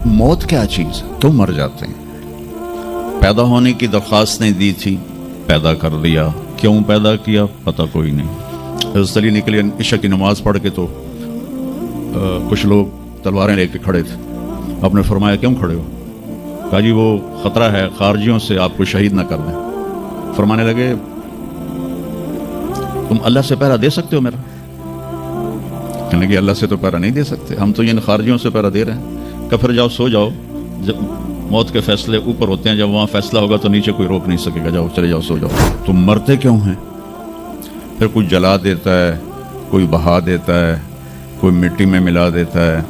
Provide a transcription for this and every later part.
मौत क्या चीज़ है, तो मर जाते हैं। पैदा होने की दरख्वास्त नहीं दी थी, पैदा कर दिया। क्यों पैदा किया पता कोई नहीं। हज़रत अली निकले इशा की नमाज़ पढ़ के, तो कुछ लोग तलवारें लेके खड़े थे। आपने फरमाया क्यों खड़े हो? कहा जी वो ख़तरा है खारजियों से, आपको शहीद ना कर दें। फरमाने लगे तुम अल्लाह से पहरा दे सकते हो मेरा? कहने लगे अल्लाह से तो पहरा नहीं दे सकते, हम तो इन खारजियों से पहरा दे रहे हैं। कहा फिर जाओ सो जाओ, जब मौत के फैसले ऊपर होते हैं, जब वहाँ फैसला होगा तो नीचे कोई रोक नहीं सकेगा। जाओ चले जाओ सो जाओ। तुम मरते क्यों हैं? फिर कोई जला देता है, कोई बहा देता है, कोई मिट्टी में मिला देता है,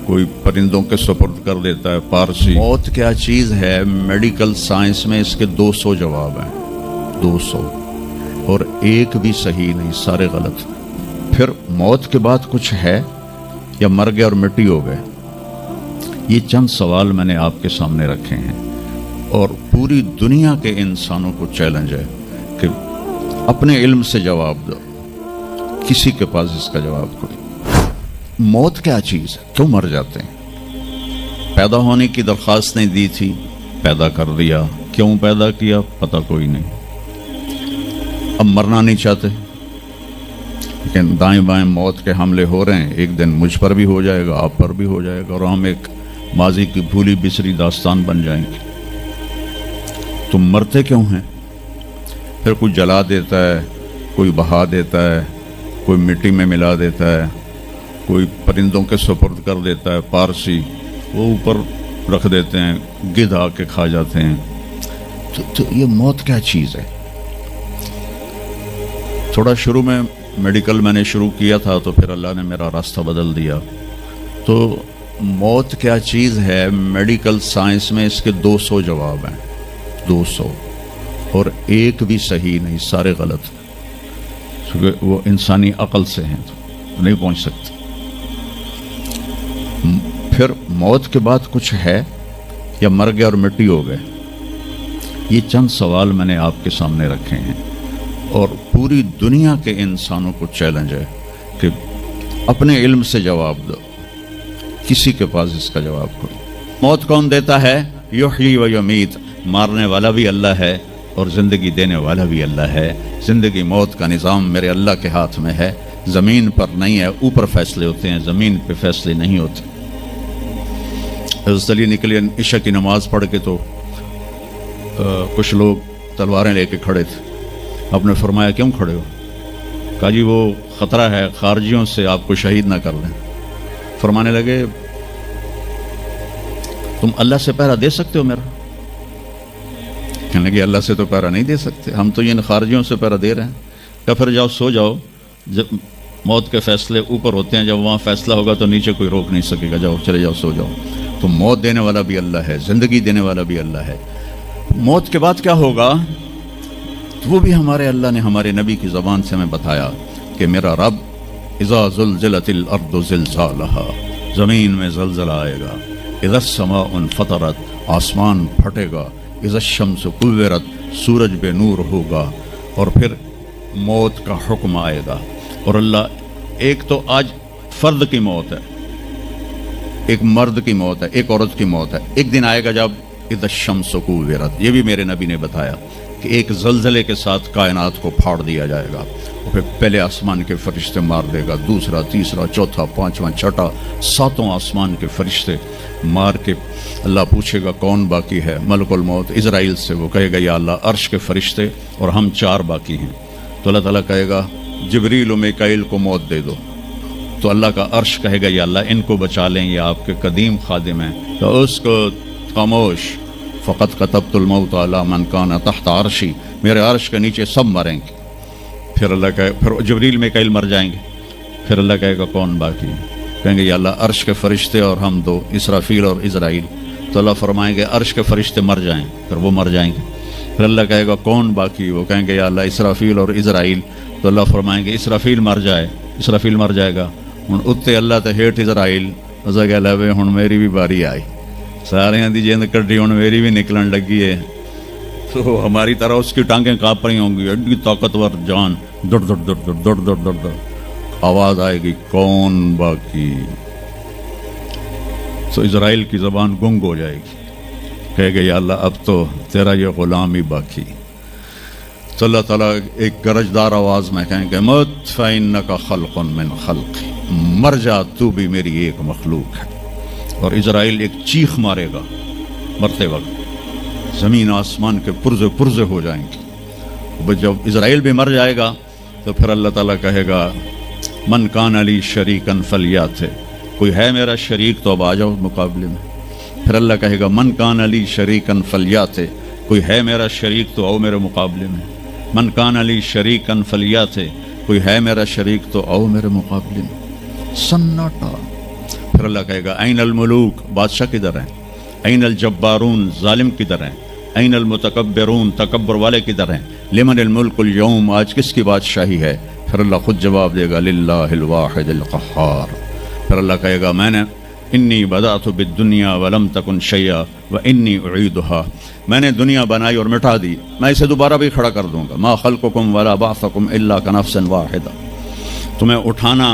कोई परिंदों के सुपुर्द कर देता है। पारसी मौत क्या चीज़ है, मेडिकल साइंस में इसके 200 जवाब हैं, 200, और एक भी सही नहीं, सारे गलत। फिर मौत के बाद कुछ है या मर गए और मिट्टी हो गए? ये चंद सवाल मैंने आपके सामने रखे हैं और पूरी दुनिया के इंसानों को चैलेंज है कि अपने इल्म से जवाब दो। किसी के पास इसका जवाब कोई। मौत क्या चीज़ है, क्यों मर जाते हैं? पैदा होने की दरख्वास्त नहीं दी थी, पैदा कर दिया। क्यों पैदा किया पता कोई नहीं। अब मरना नहीं चाहते, लेकिन दाएं बाएं मौत के हमले हो रहे हैं। एक दिन मुझ पर भी हो जाएगा, आप पर भी हो जाएगा, और हम एक माजी की भूली बिसरी दास्तान बन जाएंगे। तुम मरते क्यों हैं? फिर कोई जला देता है, कोई बहा देता है, कोई मिट्टी में मिला देता है, कोई परिंदों के सुपुर्द कर देता है। पारसी वो ऊपर रख देते हैं, गिद्ध आके खा जाते हैं। तो ये मौत क्या चीज़ है? थोड़ा शुरू में मेडिकल मैंने शुरू किया था, तो फिर अल्लाह ने मेरा रास्ता बदल दिया। तो मौत क्या चीज़ है, मेडिकल साइंस में इसके 200 जवाब हैं, 200, और एक भी सही नहीं, सारे गलत। क्योंकि वो इंसानी अकल से हैं तो नहीं पहुंच सकते। फिर मौत के बाद कुछ है या मर गए और मिट्टी हो गए? ये चंद सवाल मैंने आपके सामने रखे हैं और पूरी दुनिया के इंसानों को चैलेंज है कि अपने इल्म से जवाब दो। किसी के पास इसका जवाब कोई। मौत कौन देता है? युहयी व युमीत। मारने वाला भी अल्लाह है और ज़िंदगी देने वाला भी अल्लाह है। ज़िंदगी मौत का निज़ाम मेरे अल्लाह के हाथ में है, ज़मीन पर नहीं है। ऊपर फैसले होते हैं, ज़मीन पे फैसले नहीं होते। हज़रत अली निकले इशा की नमाज़ पढ़ के, तो कुछ लोग तलवारें लेके खड़े थे। आपने फरमाया क्यों खड़े हो? कहा जी वो ख़तरा है खारजियों से, आपको शहीद ना कर दें। फरमाने लगे तुम अल्लाह से पहरा दे सकते हो मेरा? कहने लगे अल्लाह से तो पहरा नहीं दे सकते, हम तो इन खारजियों से पहरा दे रहे हैं। कहा फिर जाओ सो जाओ, जब मौत के फैसले ऊपर होते हैं, जब वहाँ फैसला होगा तो नीचे कोई रोक नहीं सकेगा। जाओ चले जाओ सो जाओ। तो मौत देने वाला भी अल्लाह है, ज़िंदगी देने वाला भी अल्लाह है। मौत के बाद क्या होगा तो वो भी हमारे अल्लाह ने हमारे नबी की ज़बान से हमें बताया कि मेरा रब इज़ा ज़ुल्ज़िलतिल अर्दु ज़िलज़ालहा, ज़मीन में ज़लज़ला आएगा। इज़ा समाउन फ़तरत, आसमान फटेगा। इज़ा शम्सु कुव्विरत, सूरज बेनूर होगा। और फिर मौत का हुक्म आएगा। और अल्लाह, एक तो आज फ़र्द की मौत है, एक मर्द की मौत है, एक औरत की मौत है। एक दिन आएगा जब इज़ा शम्सु कुव्विरत, ये भी मेरे नबी ने बताया कि एक ज़लज़ले के साथ कायनात को फाड़ दिया जाएगा। और फिर पहले आसमान के फरिश्ते मार देगा, दूसरा, तीसरा, चौथा, पांचवा, छठा, सातों आसमान के फरिश्ते मार के अल्लाह पूछेगा कौन बाकी है? मलकुल मौत इज़राइल से। वो कहेगा या अल्लाह अर्श के फरिश्ते और हम 4 बाकी हैं। तो अल्लाह ताला कहेगा जिब्रील और मीकाईल को मौत दे दो। तो अल्लाह का अर्श कहेगा या अल्लाह इनको बचा लें, ये आपके कदीम खादिम हैं। तो उसको खामोश, फ़क़त कतबतुल मौत अला मन कान तहत अर्शी, मेरे अर्श के नीचे सब मरेंगे। फिर अल्लाह कहे, फिर जिब्रील मीकाईल मर जाएंगे। फिर अल्लाह कहेगा कौन बाकी है? कहेंगे या अल्लाह अर्श के फरिश्ते और हम 2, इसराफील और इज़राइल। तो अल्लाह फरमाएंगे अर्श के फरिश्ते मर जाएं, फिर वो मर जाएंगे। फिर अल्लाह कहेगा कौन बाकी? वो कहेंगे या अल्लाह इसराफील और इज़राइल। तो अल्लाह फरमाएंगे इसराफील मर जाए, इसराफील मर जाएगा। हुण उत्ते अल्लाह ते हेठ इज़राइल। उस गल है हुण मेरी भी बारी आई, सारियां दी जिंद कड्डी, हुण मेरी भी निकलन लगी है। तो हमारी तरह उसकी टांगें काँप रही होंगी, एडी ताकतवर जान, दड़ दड़ दड़ दड़ दड़ दड़ दड़ दड़। आवाज आएगी कौन बाकी? تو اسرائیل کی زبان گنگ ہو جائے گی، کہے گے یا اللہ اب تو تیرا یہ غلام ہی باقی۔ تو اللہ تعالیٰ ایک گرجدار آواز میں کہیں گے مت فإنک خلق من خلق، مر جا تو بھی میری ایک مخلوق ہے۔ اور اسرائیل ایک چیخ مارے گا مرتے وقت، زمین آسمان کے پرزے پرزے ہو جائیں گے۔ جب اسرائیل بھی مر جائے گا تو پھر اللہ تعالیٰ کہے گا من کان علی شریکن فلیات، کوئی ہے میرا شریک تو اب آ جاؤ مقابلے میں۔ پھر اللہ کہے گا من کان علی شریکن فلیات، کوئی ہے میرا شریک تو آؤ میرے مقابلے میں۔ من کان علی شریکن فلیات، کوئی ہے میرا شریک تو آؤ میرے مقابلے میں۔ سناٹا۔ پھر اللہ کہے گا این الملوک، بادشاہ کدھر ہیں؟ این الجبارون، ظالم کدھر ہیں؟ این المتکبرون، تکبر والے کدھر ہیں؟ لمن الملک اليوم، آج کس کی بادشاہی ہے؟ پھر اللہ خود جواب دے گا للہ الواحد القہار۔ پھر اللہ کہے گا میں نے انی بدأت بالدنیا ولم تکن شیئا وانی اعیدها، میں نے دنیا بنائی اور مٹا دی، میں اسے دوبارہ بھی کھڑا کر دوں گا۔ ما خلقکم ولا بعثکم الا کنفس واحدہ، تمہیں اٹھانا،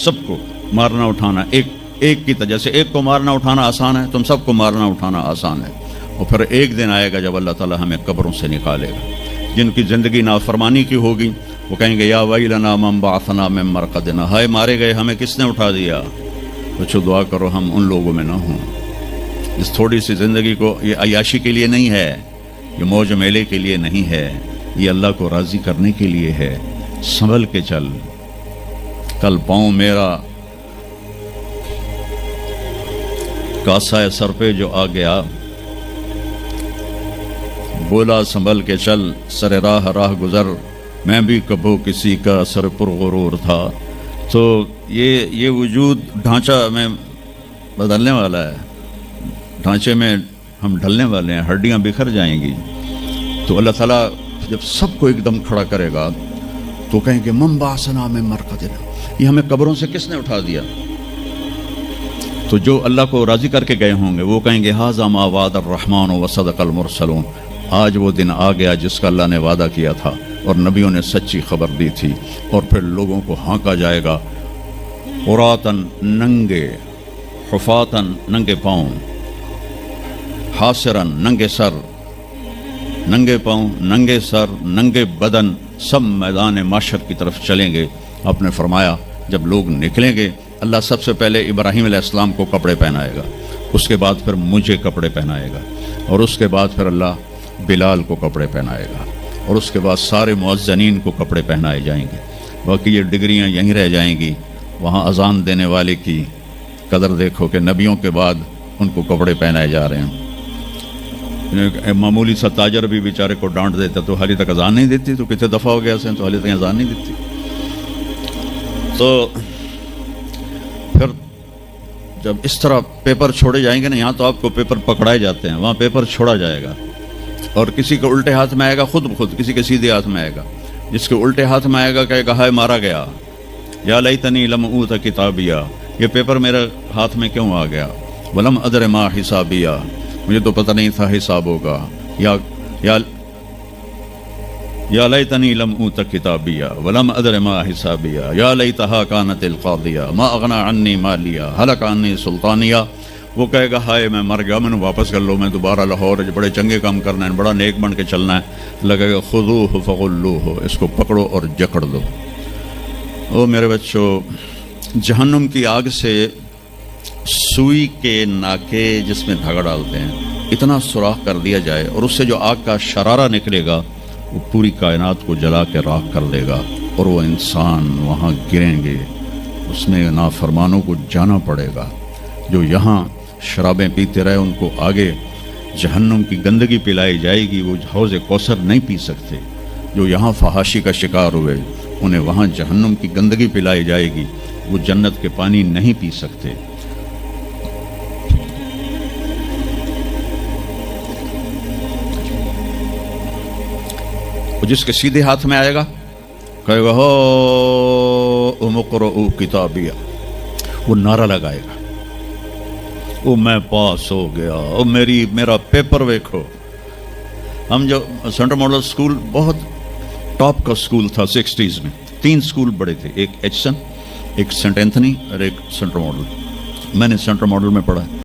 سب کو مارنا اٹھانا ایک کی طرح، جیسے ایک کو مارنا اٹھانا آسان ہے، تم سب کو مارنا اٹھانا آسان ہے۔ اور پھر ایک دن آئے گا جب اللہ تعالیٰ ہمیں قبروں سے نکالے گا۔ جن کی زندگی نافرمانی کی ہوگی وہ کہیں گے یا ویلنا من بعثنا من مرقدنا، ہائے مارے گئے ہمیں کس نے اٹھا دیا۔ کچھ دعا کرو ہم ان لوگوں میں نہ ہوں۔ اس تھوڑی سی زندگی کو یہ عیاشی کے لیے نہیں ہے، یہ موج میلے کے لیے نہیں ہے، یہ اللہ کو راضی کرنے کے لیے ہے۔ سنبھل کے چل، کل پاؤں میرا کاسا سر پہ جو آ گیا، بولا سنبھل کے چل سر راہ راہ گزر، میں بھی کبھو کسی کا سر پر غرور تھا۔ تو یہ وجود ڈھانچہ میں بدلنے والا ہے، ڈھانچے میں ہم ڈھلنے والے ہیں، ہڈیاں بکھر جائیں گی۔ تو اللہ تعالیٰ جب سب کو ایک دم کھڑا کرے گا تو کہیں گے من بعثنا من مرقدنا، یہ ہمیں قبروں سے کس نے اٹھا دیا؟ تو جو اللہ کو راضی کر کے گئے ہوں گے وہ کہیں گے ھذا ما وعد الرحمن وصدق المرسلون، آج وہ دن آ گیا جس کا اللہ نے وعدہ کیا تھا اور نبیوں نے سچی خبر دی تھی۔ اور پھر لوگوں کو ہانکا جائے گا، عراۃً ننگے، حفاۃً ننگے پاؤں، حاسراً ننگے سر، ننگے پاؤں، ننگے سر، ننگے بدن، سب میدان معاشر کی طرف چلیں گے۔ آپ نے فرمایا جب لوگ نکلیں گے اللہ سب سے پہلے ابراہیم علیہ السلام کو کپڑے پہنائے گا، اس کے بعد پھر مجھے کپڑے پہنائے گا، اور اس کے بعد پھر اللہ بلال کو کپڑے پہنائے گا، اور اس کے بعد سارے مؤذنین کو کپڑے پہنائے جائیں گے۔ باقی یہ ڈگریاں یہیں رہ جائیں گی۔ وہاں اذان دینے والے کی قدر دیکھو کہ نبیوں کے بعد ان کو کپڑے پہنائے جا رہے ہیں۔ معمولی سا تاجر بھی بیچارے کو ڈانٹ دیتا تو حالی تک اذان نہیں دیتی، تو کتنے دفعہ ہو گیا سے تو حالی تک اذان نہیں دیتی۔ تو پھر جب اس طرح پیپر چھوڑے جائیں گے نا، یہاں تو آپ کو پیپر پکڑائے جاتے ہیں، وہاں پیپر چھوڑا جائے گا، اور کسی کے الٹے ہاتھ میں آئے گا خود بخود، کسی کے سیدھے ہاتھ میں آئے گا۔ جس کے الٹے ہاتھ میں آئے گا کہے گا ہائے مارا گیا، یا لیتنی لم اوت کتابیہ، یہ پیپر میرے ہاتھ میں کیوں آ گیا، ولم ادر ما حسابیہ، مجھے تو پتہ نہیں تھا حساب ہوگا، یا لیتنی لم اوت کتابیہ ولم ادر ما حسابیہ، یا لیتہا کانت القاضیہ ما اغنی عنی مالیہ ہلک عنی سلطانیہ۔ وہ کہے گا ہائے میں مر گیا، میں نے واپس کر لو، میں دوبارہ لاہور بڑے چنگے کام کرنا ہے، بڑا نیک بن کے چلنا ہے۔ لگے گا خذوہ فغلوہ، اس کو پکڑو اور جکڑ دو۔ او میرے بچوں، جہنم کی آگ سے سوئی کے ناکے جس میں دھاگا ڈالتے ہیں اتنا سوراخ کر دیا جائے، اور اس سے جو آگ کا شرارہ نکلے گا وہ پوری کائنات کو جلا کے راکھ کر دے گا، اور وہ انسان وہاں گریں گے، اس میں نافرمانوں کو جانا پڑے گا۔ جو یہاں شرابیں پیتے رہے ان کو آگے جہنم کی گندگی پلائی جائے گی، وہ حوض کوثر نہیں پی سکتے۔ جو یہاں فحاشی کا شکار ہوئے انہیں وہاں جہنم کی گندگی پلائی جائے گی، وہ جنت کے پانی نہیں پی سکتے۔ جس کے سیدھے ہاتھ میں آئے گا کہے گا ہو مقرؤ کتابیہ، وہ نعرہ لگائے گا، وہ میں پاس ہو گیا، وہ میرا پیپر دیکھو۔ ہم جو سینٹرل ماڈل اسکول بہت ٹاپ کا اسکول تھا 60s میں، 3 اسکول بڑے تھے، ایک ایچسن، ایک سینٹ اینتھنی اور ایک سینٹرل ماڈل۔ میں نے سینٹرل ماڈل میں پڑھا ہے.